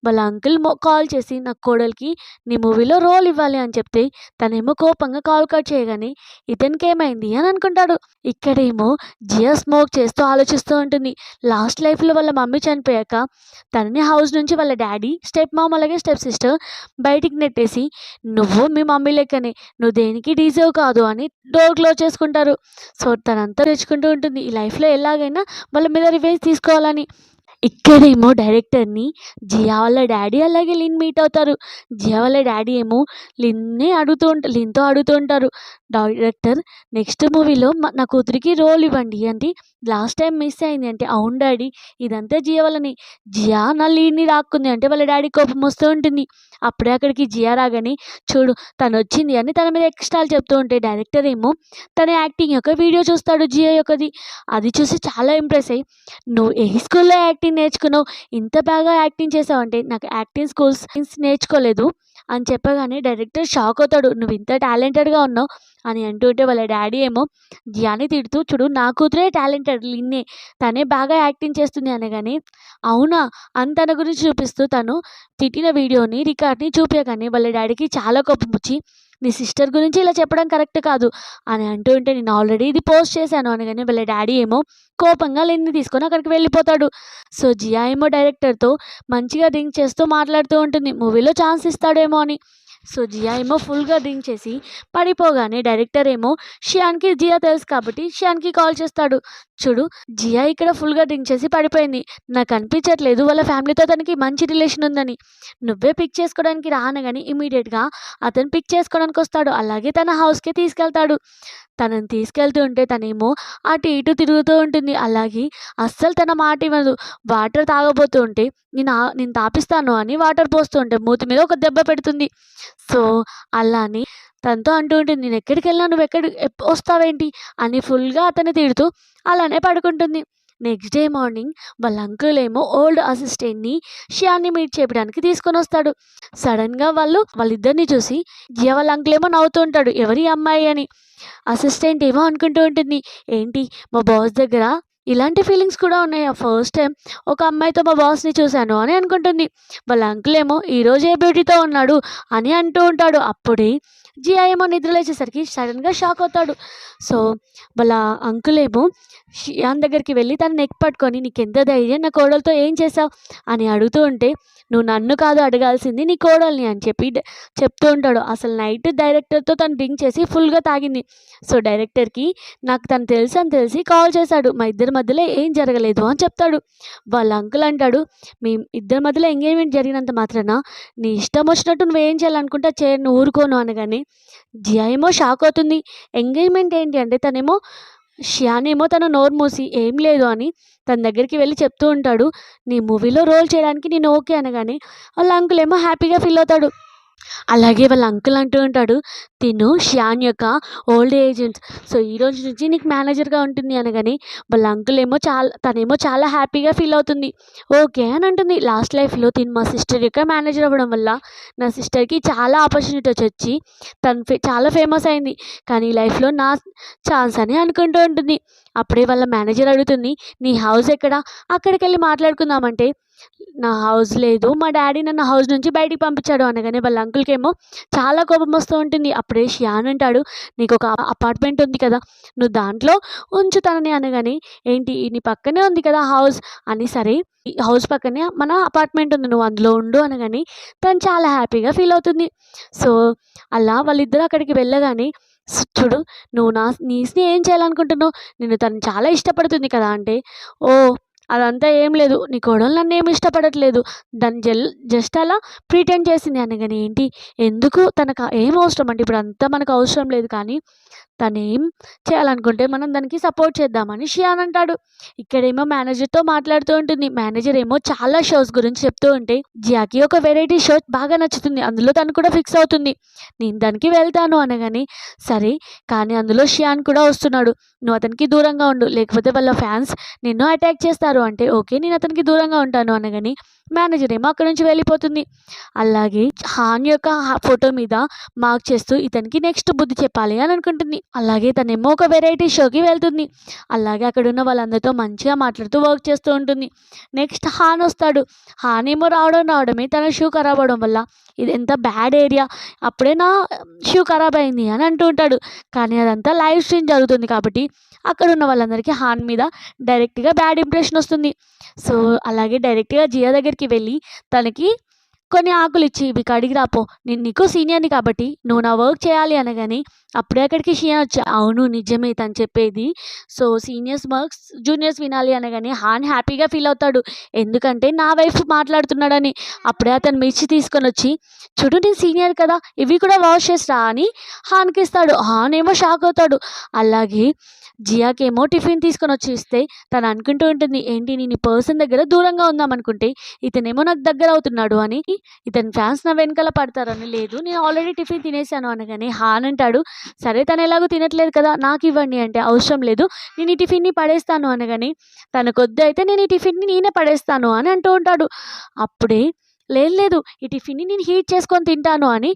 వాళ్ళ అంకుల్ కాల్ చేసి నా కోడలికి నీ మూవీలో రోల్ ఇవ్వాలి అని చెప్తే తనేమో కోపంగా కాల్ కట్ చేయగానే ఇతనికి ఏమైంది అని అనుకుంటాడు. ఇక్కడేమో జియా స్మోక్ చేస్తూ ఆలోచిస్తూ ఉంటుంది. లాస్ట్ లైఫ్లో వాళ్ళ మమ్మీ చనిపోయాక తనని హౌస్ నుంచి వాళ్ళ డాడీ స్టెప్ మామ్ అలాగే స్టెప్ సిస్టర్ బయటికి నెట్టేసి నువ్వు మీ మమ్మీ లెక్కనే నువ్వు దేనికి డిజర్వ్ కాదు అని డోర్ క్లోజ్ చేసుకుంటారు. సో తనంతా తెచ్చుకుంటూ ఉంటుంది ఈ లైఫ్లో ఎలాగైనా వాళ్ళ మీద రివెంజ్ తీసుకోవాలని. ఇక్కడేమో డైరెక్టర్ని జియా వాళ్ళ డాడీ అలాగే లిన్ మీట్ అవుతారు. జియా వాళ్ళ డాడీ ఏమో లిన్తో అడుగుతూ ఉంటారు డైరెక్టర్ నెక్స్ట్ మూవీలో నా కూతురికి రోల్ ఇవ్వండి అంటే లాస్ట్ టైం మిస్ అయింది అంటే అవును డాడీ ఇదంతా జియా వల్లనే. జియా నా లీడ్ని రాక్కుంది అంటే వాళ్ళ డాడీ కోపం వస్తూ ఉంటుంది. అప్పుడే అక్కడికి జియా రాగానే చూడు తను వచ్చింది అని తన మీద ఎక్స్ట్రాలు చెప్తూ ఉంటే డైరెక్టర్ ఏమో తన యాక్టింగ్ యొక్క వీడియో చూస్తాడు జియా యొక్కది. అది చూసి చాలా ఇంప్రెస్ అయ్యి నువ్వు ఏ స్కూల్లో యాక్టింగ్ నేర్చుకున్నావు ఇంత బాగా యాక్టింగ్ చేసావు అంటే నాకు యాక్టింగ్ స్కూల్స్ నేర్చుకోలేదు అని చెప్పగానే డైరెక్టర్ షాక్ అవుతాడు నువ్వు ఇంత టాలెంటెడ్గా ఉన్నావు అని అంటుంటే వాళ్ళ డాడీ ఏమో జియాని తిడుతూ చూడు నా కూతురే టాలెంటెడ్ లిన్నే తనే బాగా యాక్టింగ్ చేస్తుంది అనగానే అవునా అని తన గురించి చూపిస్తూ తను తిట్టిన వీడియోని రికార్డ్ని చూపించగానే వాళ్ళ డాడీకి చాలా కోపం వచ్చి నీ సిస్టర్ గురించి ఇలా చెప్పడం కరెక్ట్ కాదు అని అంటూ ఉంటే నేను ఆల్రెడీ ఇది పోస్ట్ చేశాను అనగానే వాళ్ళ డాడీ ఏమో కోపంగా లిన్ని తీసుకొని అక్కడికి వెళ్ళిపోతాడు. సో జియా ఏమో డైరెక్టర్తో మంచిగా డ్రింక్ చేస్తూ మాట్లాడుతూ ఉంటుంది మూవీలో ఛాన్స్ ఇస్తాడేమో అని. సో జియా ఏమో ఫుల్గా డ్రింక్ చేసి పడిపోగానే డైరెక్టర్ ఏమో షియాన్కి జియా తెలుసు కాబట్టి షియాన్కి కాల్ చేస్తాడు. చూడు జియా ఇక్కడ ఫుల్గా డ్రింక్ చేసి పడిపోయింది నాకు అనిపించట్లేదు వాళ్ళ ఫ్యామిలీతో తనకి మంచి రిలేషన్ ఉందని నువ్వే పిక్ చేసుకోవడానికి రానగాని ఇమీడియట్గా అతను పిక్ చేసుకోవడానికి వస్తాడు. అలాగే తన హౌస్కి తీసుకెళ్తాడు. తనని తీసుకెళ్తూ ఉంటే తనేమో అటు ఇటు తిరుగుతూ ఉంటుంది. అలాగే అస్సలు తన మాట ఇవ్వదు. వాటర్ తాగబోతూ ఉంటే నేను తాపిస్తాను అని వాటర్ పోస్తూ ఉంటే మూతి మీద ఒక దెబ్బ పెడుతుంది. సో అలానే తనతో అంటూ ఉంటుంది నేను ఎక్కడికి వెళ్ళినా నువ్వు వస్తావేంటి అని ఫుల్గా అతన్ని తిడుతూ అలానే పడుకుంటుంది. నెక్స్ట్ డే మార్నింగ్ వాళ్ళ అంకుల్ ఏమో ఓల్డ్ అసిస్టెంట్ని షియాన్ని మీట్ చేయడానికి తీసుకొని వస్తాడు. సడన్గా వాళ్ళిద్దరిని చూసి జియా వాళ్ళ అంకుల్ ఏమో నవ్వుతూ ఉంటాడు ఎవరి అమ్మాయి అని. అసిస్టెంట్ ఏమో అనుకుంటూ ఉంటుంది ఏంటి మా బాస్ దగ్గర ఇలాంటి ఫీలింగ్స్ కూడా ఉన్నాయా ఫస్ట్ టైం ఒక అమ్మాయితో మా బాస్ని చూశాను అని అనుకుంటుంది. వాళ్ళ అంకుల్ ఏమో ఈరోజు ఏ బ్యూటీతో ఉన్నాడు అని అంటూ ఉంటాడు. అప్పుడే జియా ఏమో నిద్రలేచేసరికి సడన్గా షాక్ అవుతాడు. సో వాళ్ళ అంకుల్ ఏమో షియాన్ దగ్గరికి వెళ్ళి తన నెక్ పట్టుకొని నీకెంత ధైర్యం నా కోడలతో ఏం చేసావు అని అడుగుతూ ఉంటే నువ్వు నన్ను కాదు అడగాల్సింది నీ కోడల్ని అని చెప్తూ ఉంటాడు. అసలు నైట్ డైరెక్టర్తో తను డ్రింక్ చేసి ఫుల్గా తాగింది. సో డైరెక్టర్కి నాకు తను తెలుసు అని తెలిసి కాల్ చేశాడు మా ఇద్దరి మధ్యలో ఏం జరగలేదు అని చెప్తాడు. వాళ్ళ అంకుల్ అంటాడు మీ ఇద్దరి మధ్యలో ఎంగేజ్మెంట్ జరిగినంత మాత్రాన నీ ఇష్టం వచ్చినట్టు నువ్వేం చేయాలనుకుంటా నువ్వు ఊరుకోను అనగానే జియా ఏమో షాక్ అవుతుంది. ఎంగేజ్మెంట్ ఏంటి అంటే తనేమో షియాన్ ఏమో తన నోరు మూసి ఏం లేదు అని తన దగ్గరికి వెళ్ళి చెప్తూ ఉంటాడు నీ మూవీలో రోల్ చేయడానికి నేను ఓకే అనగానే వాళ్ళ అంకుల్ ఏమో హ్యాపీగా ఫీల్ అవుతాడు. అలాగే వాళ్ళ అంకుల్ అంటూ ఉంటాడు తిను షియాన్ యొక్క ఓల్డ్ ఏజెంట్ సో ఈ రోజు నుంచి నీకు మేనేజర్గా ఉంటుంది అనగానే వాళ్ళ అంకుల్ ఏమో తనేమో చాలా హ్యాపీగా ఫీల్ అవుతుంది. ఓకే అని అంటుంది లాస్ట్ లైఫ్లో తిను మా సిస్టర్ యొక్క మేనేజర్ అవ్వడం వల్ల నా సిస్టర్కి చాలా ఆపర్చునిటీస్ వచ్చి తను చాలా ఫేమస్ అయింది కానీ లైఫ్లో నా ఛాన్స్ అని అనుకుంటూ ఉంటుంది. అప్పుడే వాళ్ళ మేనేజర్ అడుగుతుంది నీ హౌస్ ఎక్కడ అక్కడికి వెళ్ళి మాట్లాడుకుందామంటే నా హౌస్ లేదు మా డాడీ నన్ను హౌస్ నుంచి బయటికి పంపించాడు అనగానే వాళ్ళ అంకుల్కి ఏమో చాలా కోపం వస్తూ ఉంటుంది. అప్పుడే షియాన్ అంటాడు నీకు ఒక అపార్ట్మెంట్ ఉంది కదా నువ్వు దాంట్లో ఉంచుతానని అనగానే ఏంటి నీ పక్కనే ఉంది కదా హౌస్ అని సరే ఈ హౌస్ పక్కనే మన అపార్ట్మెంట్ ఉంది నువ్వు అందులో ఉండు అనగానే తను చాలా హ్యాపీగా ఫీల్ అవుతుంది. సో అలా వాళ్ళిద్దరూ అక్కడికి వెళ్ళగానే చూడు నువ్వు నీస్ని ఏం చేయాలనుకుంటున్నావు నేను తను చాలా ఇష్టపడుతుంది కదా అంటే ఓ అదంతా ఏం లేదు. నీ కోడలు నన్నేమి ఇష్టపడట్లేదు. దాన్ని జస్ట్ అలా ప్రిటెండ్ చేసింది అనగానే ఏంటి? ఎందుకు తనకు ఏం అవసరం అంటే ఇప్పుడంతా మనకు అవసరం లేదు కానీ తనేం చేయాలనుకుంటే మనం దానికి సపోర్ట్ చేద్దామని షియాన్ అంటాడు. ఇక్కడేమో మేనేజర్‌తో మాట్లాడుతూ ఉంటుంది. మేనేజర్ ఏమో చాలా షోస్ గురించి చెప్తూ ఉంటే జియాకి ఒక వెరైటీ షో బాగా నచ్చుతుంది. అందులో తను కూడా ఫిక్స్ అవుతుంది. నేను దానికి వెళ్తాను అనగానే సరే కానీ అందులో షియాన్ కూడా వస్తున్నాడు. నువ్వు అతనికి దూరంగా ఉండు. లేకపోతే వాళ్ళ ఫ్యాన్స్ నిన్ను అటాక్ చేస్తారు అంటే ఓకే. నేను అతనికి దూరంగా ఉంటాను అనగానే మేనేజర్ ఏమో అక్కడి నుంచి వెళ్ళిపోతుంది. అలాగే హాన్ యొక్క ఫోటో మీద మార్క్ చేస్తూ ఇతనికి నెక్స్ట్ బుద్ధి చెప్పాలి అని అనుకుంటుంది. అలాగే తనేమో ఒక వెరైటీ షోకి వెళ్తుంది. అలాగే అక్కడున్న వాళ్ళందరితో మంచిగా మాట్లాడుతూ వర్క్ చేస్తూ ఉంటుంది. నెక్స్ట్ హాన్ వస్తాడు. హాన్ ఏమో రావడమే తన షూ ఖరాబ్ అవ్వడం వల్ల ఇది ఎంత బ్యాడ్ ఏరియా, అప్పుడే నా షూ ఖరాబ్ అయింది అని అంటూ ఉంటాడు. కానీ అదంతా లైవ్ స్ట్రీమ్ జరుగుతుంది కాబట్టి అక్కడ ఉన్న వాళ్ళందరికీ హాన్ మీద డైరెక్ట్గా బ్యాడ్ ఇంప్రెషన్ వస్తుంది. సో అలాగే డైరెక్ట్గా జియా దగ్గరికి వెళ్ళి తనకి కొన్ని ఆకులు ఇచ్చి ఇవి కడిగి రాపో, నేను నీకు సీనియర్ని కాబట్టి నువ్వు నా వర్క్ చేయాలి అనగానే అప్పుడే అక్కడికి షియాన్ వచ్చి అవును నిజమే తను చెప్పేది. సో సీనియర్స్ వర్క్స్ జూనియర్స్ వినాలి అనగానే హాన్ హ్యాపీగా ఫీల్ అవుతాడు. ఎందుకంటే నా వైఫ్ మాట్లాడుతున్నాడని. అప్పుడే అతను మిర్చి తీసుకొని వచ్చి చూడు నేను సీనియర్ కదా ఇవి కూడా వాష్ చేసిరా అని హాన్కి ఇస్తాడు. హాన్ ఏమో షాక్ అవుతాడు. అలాగే జియాకేమో టిఫిన్ తీసుకొని వచ్చి ఇస్తే తను అనుకుంటూ ఉంటుంది ఏంటి నేను ఈ పర్సన్ దగ్గర దూరంగా ఉందాం అనుకుంటే ఇతనేమో నాకు దగ్గర అవుతున్నాడు అని, ఇతని ఫ్యాన్స్ నా వెనకాల పడతారని. లేదు నేను ఆల్రెడీ టిఫిన్ తినేసాను అనగానే హాన్ అంటాడు సరే తను ఎలాగో తినట్లేదు కదా నాకు ఇవ్వండి అంటే అవసరం లేదు నేను ఈ టిఫిన్ని పడేస్తాను అనగానే తనకొద్దు అయితే నేను ఈ టిఫిన్ని నేనే పడేస్తాను అని అంటూ ఉంటాడు. అప్పుడే లేదు ఈ టిఫిన్ని నేను హీట్ చేసుకొని తింటాను అని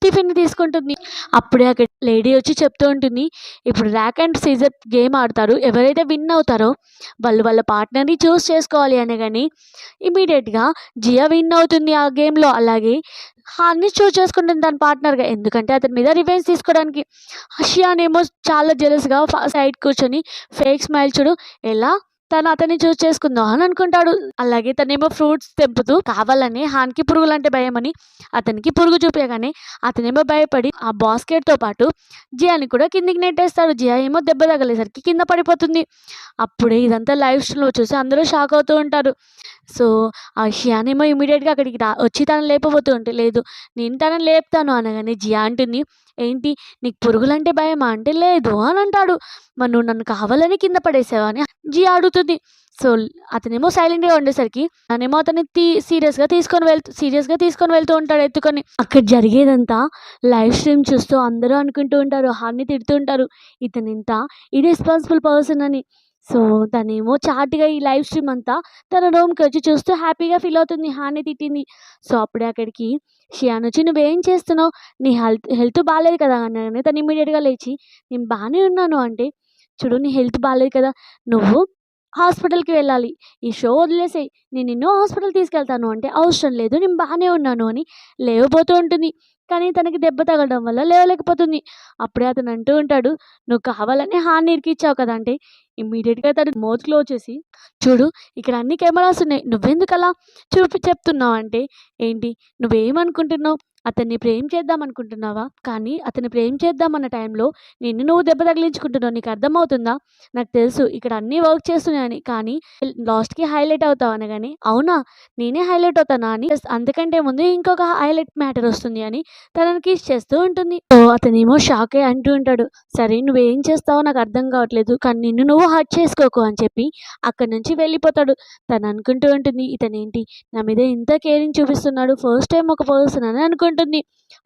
టిఫిన్ తీసుకుంటుంది. అప్పుడే అక్కడ లేడీ వచ్చి చెప్తూ ఉంటుంది ఇప్పుడు ర్యాక్ అండ్ సీజర్ గేమ్ ఆడతారు. ఎవరైతే విన్ అవుతారో వాళ్ళు వాళ్ళ పార్ట్నర్ని చూస్ చేసుకోవాలి అనగాని ఇమీడియట్గా జియా విన్ అవుతుంది ఆ గేమ్లో. అలాగే హాన్ని చూస్ చేసుకుంటుంది తన పార్ట్నర్గా. ఎందుకంటే అతని మీద రివెంజ్ తీసుకోవడానికి. షియాన్ ఏమో చాలా జెలస్గా సైడ్ కూర్చొని ఫేక్ స్మైల్ చూడు ఎలా తను అతన్ని చూస్ చేసుకుందాం అని అనుకుంటాడు. అలాగే తనేమో ఫ్రూట్స్ తెంపుతూ కావాలని హాన్కి పురుగులంటే భయమని అతనికి పురుగు చూపించగానే అతనేమో భయపడి ఆ బాస్కెట్తో పాటు జియాని కూడా కిందికి నెట్టేస్తాడు. జియా ఏమో దెబ్బ తగలేసరికి కింద పడిపోతుంది. అప్పుడే ఇదంతా లైవ్ స్ట్రీమ్లో చూసి అందరూ షాక్ అవుతూ ఉంటారు. సో ఆ షియాన్ ఏమో ఇమీడియట్గా అక్కడికి వచ్చి తనని లేపబోతూ ఉంటే లేదు నేను తనని లేపుతాను అనగానే జియా అంటుంది ఏంటి నీకు పురుగులంటే భయమా అంటే లేదు అని అంటాడు. మరి నువ్వు నన్ను కావాలని కింద పడేసావా అని జియా అడుగుతుంది. సో అతనేమో సైలెంట్గా ఉండేసరికి తనేమో అతన్ని సీరియస్గా తీసుకొని వెళ్తూ ఉంటాడు ఎత్తుకొని. అక్కడ జరిగేదంతా లైవ్ స్ట్రీమ్ చూస్తూ అందరూ అనుకుంటూ ఉంటారు హాన్ని తిడుతూ ఉంటారు ఇతను ఇంత ఇర్రెస్పాన్సిబుల్ పర్సన్ అని. సో తనేమో చాటుగా ఈ లైవ్ స్ట్రీమ్ అంతా తన రూమ్కి వచ్చి చూస్తూ హ్యాపీగా ఫీల్ అవుతుంది హాన్ని తిట్టింది. సో అప్పుడే అక్కడికి షియాన్ వచ్చి నువ్వేం చేస్తున్నావు నీ హెల్త్ బాగాలేదు కదా అనగానే తను ఇమీడియట్గా లేచి నేను బాగానే ఉన్నాను అంటే చూడు నీ హెల్త్ బాగాలేదు కదా నువ్వు హాస్పిటల్కి వెళ్ళాలి ఈ షో వదిలేసేయి నేను నిన్ను హాస్పిటల్ తీసుకెళ్తాను అంటే అవసరం లేదు నేను బాగానే ఉన్నాను అని లేవబోతూ ఉంటుంది. కానీ తనకి దెబ్బ తగలడం వల్ల లేవలేకపోతుంది. అప్పుడే అతను అంటూ ఉంటాడు నువ్వు కావాలని హాన్ని ఇరికిచ్చావు కదా అంటే ఇమ్మీడియట్గా తను మౌత్ క్లోజ్ చేసి చూడు ఇక్కడ అన్ని కెమెరాస్ ఉన్నాయి నువ్వెందుకు అలా చెప్తున్నావు అంటే ఏంటి నువ్వేమనుకుంటున్నావు అతన్ని ప్రేమ చేద్దాం అనుకుంటున్నావా కానీ అతన్ని ప్రేమ చేద్దామన్న టైంలో నిన్ను నువ్వు దెబ్బ తగిలించుకుంటున్నావు నీకు అర్థమవుతుందా నాకు తెలుసు ఇక్కడ అన్నీ వర్క్ చేస్తున్నాయని కానీ లాస్ట్కి హైలైట్ అవుతావు అనగానే అవునా నేనే హైలైట్ అవుతానా అని అంతకంటే ముందు ఇంకొక హైలైట్ మ్యాటర్ వస్తుంది అని తనని కిస్ చేస్తూ ఉంటుంది. సో అతనేమో షాక్ అయ్యి అంటూ ఉంటాడు సరే నువ్వేం చేస్తావో నాకు అర్థం కావట్లేదు కానీ నిన్ను నువ్వు హర్ట్ చేసుకోకు అని చెప్పి అక్కడి నుంచి వెళ్ళిపోతాడు. తను అనుకుంటూ ఉంటుంది ఇతనేంటి నా మీద ఇంత కేరింగ్ చూపిస్తున్నాడు ఫస్ట్ టైం ఒక పర్సన్ అని అనుకుంటుంది.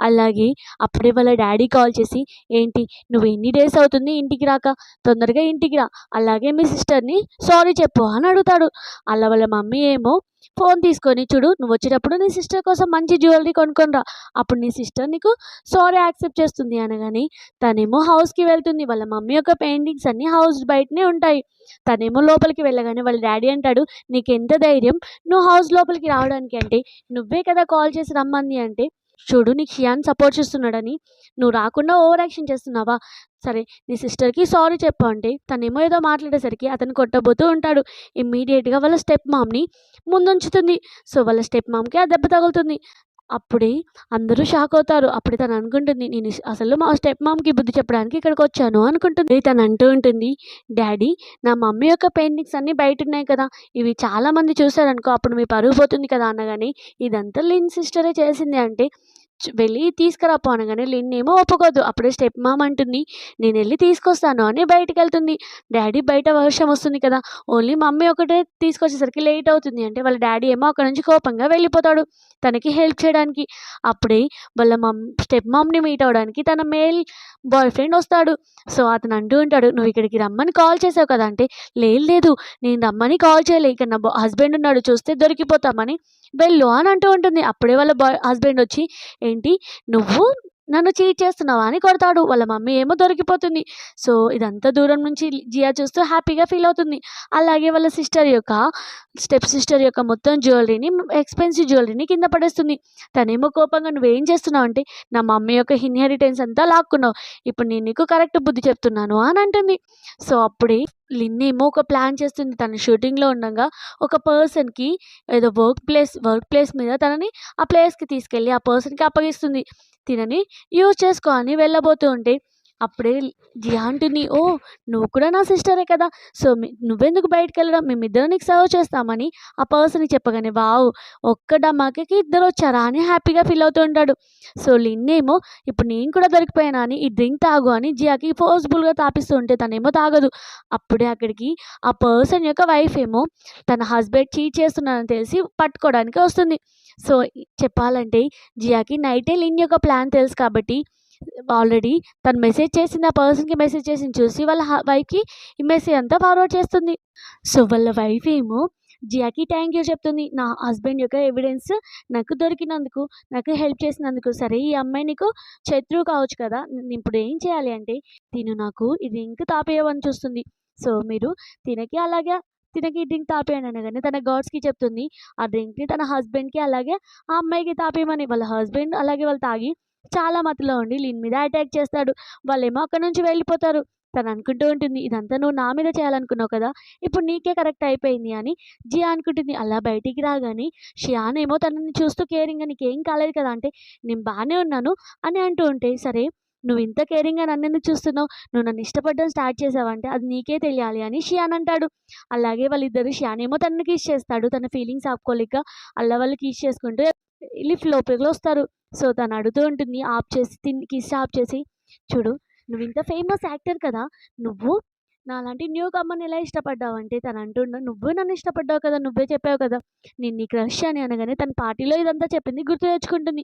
అలాగే అప్పుడే వాళ్ళ డాడీ కాల్ చేసి ఏంటి నువ్వు ఎన్ని డేస్ అవుతుంది ఇంటికి రాక తొందరగా ఇంటికి రా అలాగే మీ సిస్టర్ని సారీ చెప్పు అని అడుగుతాడు. అలా వాళ్ళ మమ్మీ ఏమో ఫోన్ తీసుకొని చూడు నువ్వు వచ్చేటప్పుడు నీ సిస్టర్ కోసం మంచి జ్యువెలరీ కొనుక్కొని రా అప్పుడు నీ సిస్టర్ నీకు సారీ యాక్సెప్ట్ చేస్తుంది అనగాని తనేమో హౌస్కి వెళ్తుంది. వాళ్ళ మమ్మీ యొక్క పెయింటింగ్స్ అన్నీ హౌస్ బయటనే ఉంటాయి. తనేమో లోపలికి వెళ్ళగానే వాళ్ళ డాడీ అంటాడు నీకు ఎంత ధైర్యం నువ్వు హౌస్ లోపలికి రావడానికి అంటే నువ్వే కదా కాల్ చేసి రమ్మంది అంటే చూడు నీకు షియాన్ సపోర్ట్ చేస్తున్నాడని నువ్వు రాకుండా ఓవర్ యాక్షన్ చేస్తున్నావా సరే నీ సిస్టర్కి సారీ చెప్పు అంటే తనేమో ఏదో మాట్లాడేసరికి అతను కొట్టబోతూ ఉంటాడు. ఇమ్మీడియట్గా వాళ్ళ స్టెప్ మామ్ని ముందుంచుతుంది. సో వాళ్ళ స్టెప్ మామ్కి ఆ దెబ్బ తగులుతుంది. అప్పుడే అందరూ షాక్ అవుతారు. అప్పుడే తను అనుకుంటుంది, నేను అసలు మా స్టెప్ మామ్‌కి బుద్ధి చెప్పడానికి ఇక్కడికొచ్చాను అనుకుంటుంది. తను అంటూ ఉంటుంది, డ్యాడీ నా మమ్మీ యొక్క పెయింటింగ్స్ అన్నీ బయటున్నాయి కదా! ఇవి చాలామంది చూసారనుకో అప్పుడు మీ పరువు పోతుంది కదా! అనగానే, ఇదంతా లిన్ సిస్టరే చేసింది అంటే, వెళ్ళి తీసుకురాపో అనగానే లిన్నేమో ఒప్పుకోదు. అప్పుడే స్టెప్ మామ్ అంటుంది, నేనెళ్ళి తీసుకొస్తాను అని బయటికెళ్తుంది. డ్యాడీ బయట వర్షం వస్తుంది కదా! ఓన్లీ మమ్మీ ఒకటే తీసుకొచ్చేసరికి లేట్ అవుతుంది అంటే, వాళ్ళ డ్యాడీ ఏమో అక్కడి నుంచి కోపంగా వెళ్ళిపోతాడు తనకి హెల్ప్ చేయడానికి. అప్పుడే వాళ్ళ స్టెప్ మామ్‌ని మీట్ అవ్వడానికి తన మేల్ బాయ్ ఫ్రెండ్ వస్తాడు. సో, అతను అంటూ ఉంటాడు, "నువ్వు ఇక్కడికి రమ్మని కాల్ చేసావు కదా!" అంటే, "లేదు లేదు నేను రమ్మని కాల్ చేయలే. ఇక్కడ నా హస్బెండ్ ఉన్నాడు చూస్తే దొరికిపోతామని వెళ్ళు" అని అంటూ ఉంటుంది. అప్పుడే వాళ్ళ హస్బెండ్ వచ్చి, "ఏంటి నువ్వు నన్ను చీట్ చేస్తున్నావా?" అని కొడతాడు. వాళ్ళ మమ్మీ ఏమో దొరికిపోతుంది. సో, ఇదంతా దూరం నుంచి జియా చూస్తూ హ్యాపీగా ఫీల్ అవుతుంది. అలాగే వాళ్ళ స్టెప్ సిస్టర్ యొక్క మొత్తం జ్యువెలరీని ఎక్స్‌పెన్సివ్ జ్యువెలరీని కింద పడేస్తుంది. తనేమో కోపంగా, "నువ్వేం చేస్తున్నావు?" అంటే, "నా మమ్మీ యొక్క ఇన్‌హెరిటెన్స్ అంతా లాక్కున్నావు. ఇప్పుడు నేను నీకు కరెక్ట్ బుద్ధి చెప్తున్నాను" అని అంటుంది. సో, అప్పుడే లిన్ ఏమో ఒక ప్లాన్ చేస్తుంది. తను షూటింగ్‌లో ఉండంగా ఒక పర్సన్‌కి ఏదో వర్క్ ప్లేస్ మీద తనని ఆ ప్లేస్‌కి తీసుకెళ్ళి ఆ పర్సన్‌కి అప్పగిస్తుంది. తినని యూజ్ చేసుకో అని వెళ్ళబోతూ ఉంటే, అప్పుడే జియా అంటుంది, "ఓహ్! నువ్వు కూడా నా సిస్టరే కదా! సో, నువ్వెందుకు బయటికెళ్ళడం? మేమిద్దరం నీకు సర్వ్ చేస్తామని" ఆ పర్సన్‌కి చెప్పగానే, వావ్! ఒక్క డమాకాకి ఇద్దరొచ్చారా అని హ్యాపీగా ఫీల్ అవుతూ ఉంటాడు. సో, లిన్నేమో ఇప్పుడు నేను కూడా దొరికిపోయానా అని ఈ డ్రింక్ తాగు అని జియాకి ఫోర్స్‌బుల్‌గా తాపిస్తూ ఉంటే తనేమో తాగదు. అప్పుడే అక్కడికి ఆ పర్సన్ యొక్క వైఫ్ ఏమో తన హస్బెండ్ చీట్ చేస్తున్నాడని తెలిసి పట్టుకోవడానికి వస్తుంది. సో, చెప్పాలంటే జియాకి నైటే లిన్ యొక్క ప్లాన్ తెలుసు కాబట్టి ఆల్రెడీ తను మెసేజ్ చేసింది ఆ పర్సన్‌కి మెసేజ్ చేసింది చూసి వాళ్ళ వైఫ్‌కి ఈ మెసేజ్ అంతా ఫార్వర్డ్ చేస్తుంది. సో, వాళ్ళ వైఫ్ ఏమో జియాకి థాంక్ యూ చెప్తుంది. నా హస్బెండ్ యొక్క ఎవిడెన్స్ నాకు దొరికినందుకు, నాకు హెల్ప్ చేసినందుకు. సరే ఈ అమ్మాయి నీకు శత్రువు కావచ్చు కదా! నేనిప్పుడు ఏం చేయాలి అంటే, తిను నాకు ఈ డ్రింక్ తాపేయమని చూస్తుంది. సో, మీరు తినకి అలాగే తినకి ఈ డ్రింక్ తాపేయండి అనగానే తన గార్డ్స్‌కి చెప్తుంది. ఆ డ్రింక్‌ని తన హస్బెండ్‌కి అలాగే ఆ అమ్మాయికి తాపేయమని. వాళ్ళ హస్బెండ్ అలాగే వాళ్ళు తాగి చాలా మత్తులో ఉండి లిన్ మీద అటాక్ చేస్తాడు. వాళ్ళేమో అక్కడి నుంచి వెళ్ళిపోతారు. తను అనుకుంటూ ఉంటుంది, ఇదంతా నువ్వు నా మీద చేయాలనుకున్నావు కదా! ఇప్పుడు నీకే కరెక్ట్ అయిపోయింది అని జియా అనుకుంటుంది. అలా బయటికి రాగానే షియాన్ ఏమో తనని చూస్తూ కేరింగ్‌గా, "నీకేం కాలేదు కదా!" అంటే, "నేను బానే ఉన్నాను" అని అంటూ ఉంటే, "సరే నువ్వు ఇంత కేరింగ్‌గా నన్నెందుకు చూస్తున్నావు? నువ్వు నన్ను ఇష్టపడడం స్టార్ట్ చేసావంటే అది నీకే తెలియాలి" అని షియాన్ అంటాడు. అలాగే వాళ్ళిద్దరు షియాన్ ఏమో తనని కిస్ చేస్తాడు. తన ఫీలింగ్స్ ఆపుకోలేక వాళ్ళు కిస్ చేసుకుంటూ లిఫ్ట్ లోపలికొస్తారు. సో, తను అడుగుతూ ఉంటుంది ఆఫ్ చేసి కిస్ ఆఫ్ చేసి, "చూడు నువ్వింత ఫేమస్ యాక్టర్ కదా! నువ్వు నాలాంటి న్యూ కమర్‌ని ఎలా ఇష్టపడ్డావంటే" తను అంటుండు, "నువ్వు నన్ను ఇష్టపడ్డావు కదా! నువ్వే చెప్పావు కదా! నేను నీ క్రష్ అని" అనగానే తను పార్టీలో ఇదంతా చెప్పింది గుర్తు తెచ్చుకుంటుంది.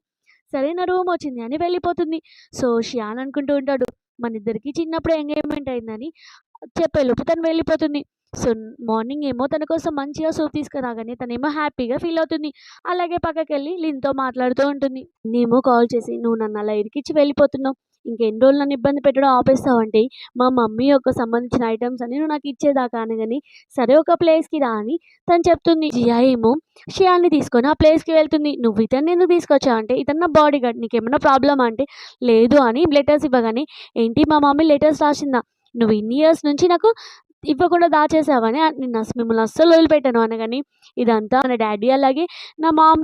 సరే నా రూమొచ్చింది అని వెళ్ళిపోతుంది. సో, షియాన్ అనుకుంటూ ఉంటాడు, మనిద్దరికీ చిన్నప్పుడే ఎంగేజ్‌మెంట్ అయిందని. చెప్పేలోపు తను వెళ్ళిపోతుంది. సో, మార్నింగ్ ఏమో తన కోసం మంచిగా సూప్ తీసుకురాగానే తనేమో హ్యాపీగా ఫీల్ అవుతుంది. అలాగే పక్కకెళ్ళి లిన్‌తో మాట్లాడుతూ ఉంటుంది. నేమో కాల్ చేసి, "నువ్వు నన్ను అలా ఇరికిచ్చి వెళ్ళిపోతున్నావు. ఇంకెన్ని రోజులు నన్ను ఇబ్బంది పెట్టడం ఆపేస్తావంటే, మా మమ్మీ యొక్క సంబంధించిన ఐటెమ్స్ అన్నీ నువ్వు నాకు ఇచ్చేదాకా" అనగానే, "సరే ఒక ప్లేస్‌కి రా" అని తను చెప్తుంది. జియా ఏమో షియాన్‌ని తీసుకొని ఆ ప్లేస్‌కి వెళ్తుంది. "నువ్వు ఇతన్ని ఎందుకు తీసుకొచ్చావు" అంటే, "ఇతను నా బాడీగార్డ్. నీకేమన్నా ప్రాబ్లమా?" అంటే, "లేదు" అని లెటర్స్ ఇవ్వగానే, "ఏంటి మా మమ్మీ లెటర్స్ రాసిందా? నువ్వు ఇన్ని ఇయర్స్ నుంచి నాకు ఇవ్వకుండా దాచేసావని మిమ్మల్ని అస్సలు వదిలిపెట్టను" అనగానే, "ఇదంతా మన డ్యాడీ అలాగే నా మామ్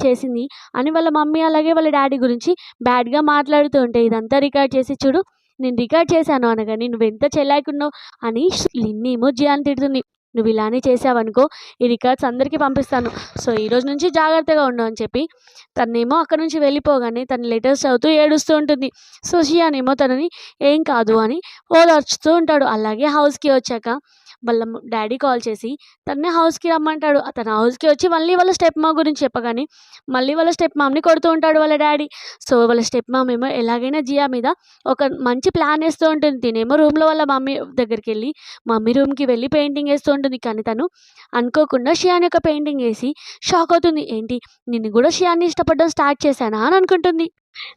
చేసింది" అని వాళ్ళ మమ్మీ అలాగే వాళ్ళ డ్యాడీ గురించి బ్యాడ్‌గా మాట్లాడుతూ ఉంటే, "ఇదంతా రికార్డ్ చేసి చూడు, నేను రికార్డ్ చేశాను" అనగానే, "నువ్వెంత చెలాకున్నావు" అని లిన్ ఏమో జియాని తిడుతుంది. "నువ్వు ఇలానే చేశావనుకో ఈ రికార్డ్స్ అందరికీ పంపిస్తాను. సో, ఈరోజు నుంచి జాగ్రత్తగా ఉండు" అని చెప్పి తనేమో అక్కడి నుంచి వెళ్ళిపోగానే తను లెటర్స్ చదువుతూ ఏడుస్తూ ఉంటుంది. సో, షియానేమో తనని "ఏం కాదు" అని ఓదార్చుతూ ఉంటాడు. అలాగే హౌస్‌కి వచ్చాక వాళ్ళ డ్యాడీ కాల్ చేసి తనని హౌస్‌కి రమ్మంటాడు. తను హౌస్‌కి వచ్చి మళ్ళీ వాళ్ళ స్టెప్ మామ్ గురించి చెప్పగానే మళ్ళీ వాళ్ళ స్టెప్ మామ్‌ని కొడుతూ ఉంటాడు వాళ్ళ డ్యాడీ. సో, వాళ్ళ స్టెప్ మామ్ ఏమో ఎలాగైనా జియా మీద ఒక మంచి ప్లాన్ ఏస్తూ ఉంటుంది. తినేమో రూమ్‌లో వాళ్ళ మమ్మీ దగ్గరికెళ్ళి మమ్మీ రూమ్‌కి వెళ్ళి పెయింటింగ్ ఏస్తూ ఉంటుంది. కానీ తను అనుకోకుండా షియాన్ యొక్క పెయింటింగ్ ఏసి షాక్ అవుతుంది. ఏంటి నిన్ను గూడా షియాన్‌ని ఇష్టపడడం స్టార్ట్ చేశానా అని అనుకుంటుంది.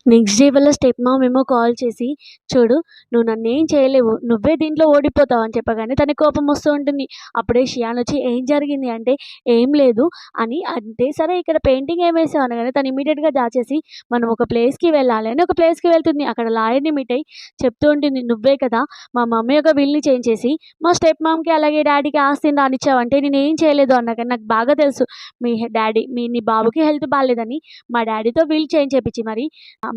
నెక్స్ట్ డే వాళ్ళ స్టెప్ మామ్ ఏమో కాల్ చేసి, "చూడు, నువ్వు నన్నేం చేయలేవు. నువ్వే దీంట్లో ఓడిపోతావు" అని చెప్పగానే తనకి కోపం వస్తూ ఉంటుంది. అప్పుడే షియాన్ వచ్చి, "ఏం జరిగింది?" అంటే, "ఏం లేదు" అని అంటే, "సరే ఇక్కడ పెయింటింగ్ ఏం వేసావు?" అనగానే తను ఇమ్మీడియేట్‌గా దాచేసి, "మనం ఒక ప్లేస్‌కి వెళ్ళాలి" అని ఒక ప్లేస్‌కి వెళ్తుంది. అక్కడ లాయర్‌ని మీట్ అయ్యి చెప్తూ ఉంటుంది, "నువ్వే కదా మా మమ్మీ యొక్క విల్‌ని చేంజ్ చేసి మా స్టెప్ మామ్‌కి అలాగే డ్యాడీకి ఆస్తిని రానిచ్చావు" అంటే, "నేనేం చేయలేదు" అన్నా కానీ, "నాకు బాగా తెలుసు నీ బాబుకి హెల్త్ బాలేదని మా డ్యాడీతో విల్ చేంజ్ చేపించి మరి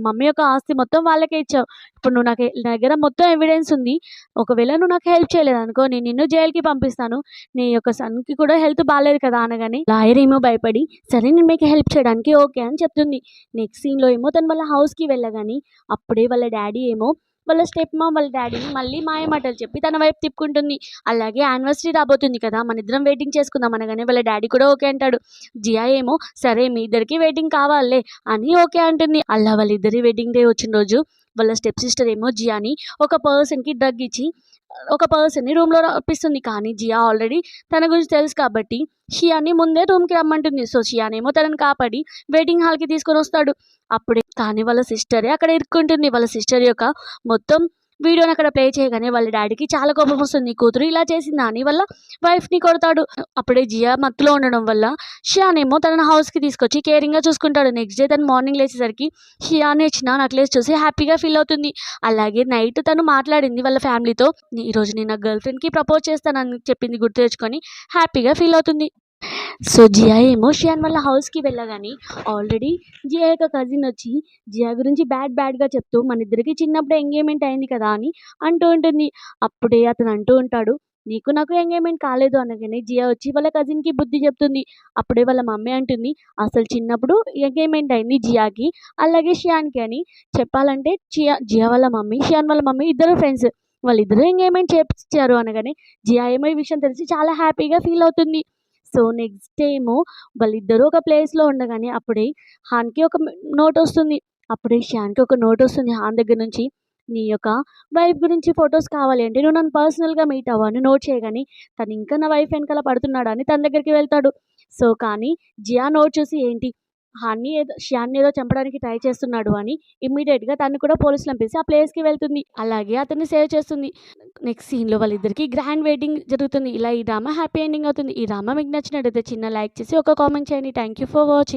మమ్మీ యొక్క ఆస్తి మొత్తం వాళ్ళకే ఇచ్చావు. ఇప్పుడు నువ్వు నా దగ్గర మొత్తం ఎవిడెన్స్ ఉంది. ఒకవేళ నువ్వు నాకు హెల్ప్ చేయలేదనుకో నేను నిన్ను జైలుకి పంపిస్తాను. నీ యొక్క సన్‌కి కూడా హెల్త్ బాలేదు కదా" అనగానే లాయర్ ఏమో భయపడి, "సరే నేను మీకు హెల్ప్ చేయడానికి ఓకే" అని చెప్తుంది. నెక్స్ట్ సీన్‌లో ఏమో తను వాళ్ళ హౌస్‌కి వెళ్ళగానే అప్పుడే వాళ్ళ డ్యాడీ ఏమో వాళ్ళ స్టెప్ మామ్ వాళ్ళ డ్యాడీని మళ్ళీ మాయమాటలు చెప్పి తన వైపు తిప్పుకుంటుంది. అలాగే యానివర్సరీ రాబోతుంది కదా! మనిద్దరం వెయిటింగ్ చేసుకుందాం అనగానే వాళ్ళ డ్యాడీ కూడా ఓకే అంటాడు. జియా ఏమో, "సరే మీ ఇద్దరికీ వెయిటింగ్ కావాలిలే" అని ఓకే అంటుంది. అలా వాళ్ళిద్దరి వెడ్డింగ్ డే వచ్చిన రోజు వాళ్ళ స్టెప్ సిస్టర్ ఏమో జియాని ఒక పర్సన్‌కి డ్రగ్ ఇచ్చి ఒక పర్సన్‌ని రూమ్‌లో రప్పిస్తుంది. కానీ జియా ఆల్రెడీ తన గురించి తెలుసు కాబట్టి షియాని ముందే రూమ్‌కి రమ్మంటుంది. సో, షియానేమో తనని కాపాడి వెడ్డింగ్ హాల్‌కి తీసుకొనొస్తాడు. అప్పుడే కానీ వాళ్ళ సిస్టరే అక్కడ ఇరుక్కుంటుంది. వాళ్ళ సిస్టర్ యొక్క మొత్తం వీడియోని అక్కడ ప్లే చేయగానే వాళ్ళ డ్యాడీకి చాలా కోపమొస్తుంది. నీ కూతురు ఇలా చేసిందా అని వాళ్ళ వైఫ్‌ని కొడతాడు. అప్పుడే జియా మత్తులో ఉండడం వల్ల షియానేమో తనని హౌస్‌కి తీసుకొచ్చి కేరింగ్‌గా చూసుకుంటాడు. నెక్స్ట్ డే తను మార్నింగ్ లేచేసరికి షియాన్ ఇచ్చిన నెక్లెస్ చూసి హ్యాపీగా ఫీల్ అవుతుంది. అలాగే నైట్ తను మాట్లాడింది వాళ్ళ ఫ్యామిలీతో. ఈరోజు నేను నా గర్ల్ ఫ్రెండ్‌కి ప్రపోజ్ చేస్తానని చెప్పింది గుర్తు తెచ్చుకొని హ్యాపీగా ఫీల్ అవుతుంది. సో, జియా ఏమో షియాన్ వాళ్ళ హౌస్‌కి వెళ్ళగానే ఆల్రెడీ జియా యొక్క కజిన్ వచ్చి జియా గురించి బ్యాడ్‌గా చెప్తూ మనిద్దరికీ చిన్నప్పుడే ఎంగేజ్‌మెంట్ అయింది కదా! అని అంటూ ఉంటుంది. అప్పుడే అతను అంటూ ఉంటాడు, "నీకు నాకు ఎంగేజ్‌మెంట్ కాలేదు" అనగానే జియా వచ్చి వాళ్ళ కజిన్‌కి బుద్ధి చెప్తుంది. అప్పుడే వాళ్ళ మమ్మీ అంటుంది, "అసలు చిన్నప్పుడు ఎంగేజ్‌మెంట్ అయింది జియాకి, అలాగే షియాన్‌కి" అని. చెప్పాలంటే జియా వాళ్ళ మమ్మీ, షియాన్ వాళ్ళ మమ్మీ ఇద్దరు ఫ్రెండ్స్. వాళ్ళిద్దరూ ఎంగేజ్‌మెంట్ చేపిచ్చారు అనగానే జియా ఏమో ఈ విషయం తెలిసి చాలా హ్యాపీగా ఫీల్ అవుతుంది. సో, నెక్స్ట్ డే ఏమో వాళ్ళిద్దరూ ఒక ప్లేస్‌లో ఉండగానే అప్పుడే హాన్‌కి ఒక నోటొస్తుంది. అప్పుడే షాన్‌కి ఒక నోటొస్తుంది హాన్ దగ్గర నుంచి. "నీ యొక్క వైఫ్ గురించి ఫోటోస్ కావాలి అంటే నువ్వు నన్ను పర్సనల్‌గా మీట్ అవ్వు" అని నోట్ చేయగానే తను ఇంకా నా వైఫ్ వెనకాల పడుతున్నాడా అని తన దగ్గరికి వెళ్తాడు. సో, కానీ జియా నోట్ చూసి ఏంటి షియాన్‌ని ఏదో చంపడానికి ట్రై చేస్తున్నాడు అని ఇమ్మీడియేట్‌గా తను కూడా పోలీసులని పిలిసి ఆ ప్లేస్‌కి వెళ్తుంది. అలాగే అతన్ని సేవ్ చేస్తుంది. నెక్స్ట్ సీన్‌లో వాళ్ళిద్దరికీ గ్రాండ్ వెడ్డింగ్ జరుగుతుంది. ఇలా ఈ డ్రామా హ్యాపీ ఎండింగ్ అవుతుంది. ఈ డ్రామా మీకు నచ్చినట్టయితే చిన్న లైక్ చేసి ఒక కామెంట్ చేయండి. Thank you for watching.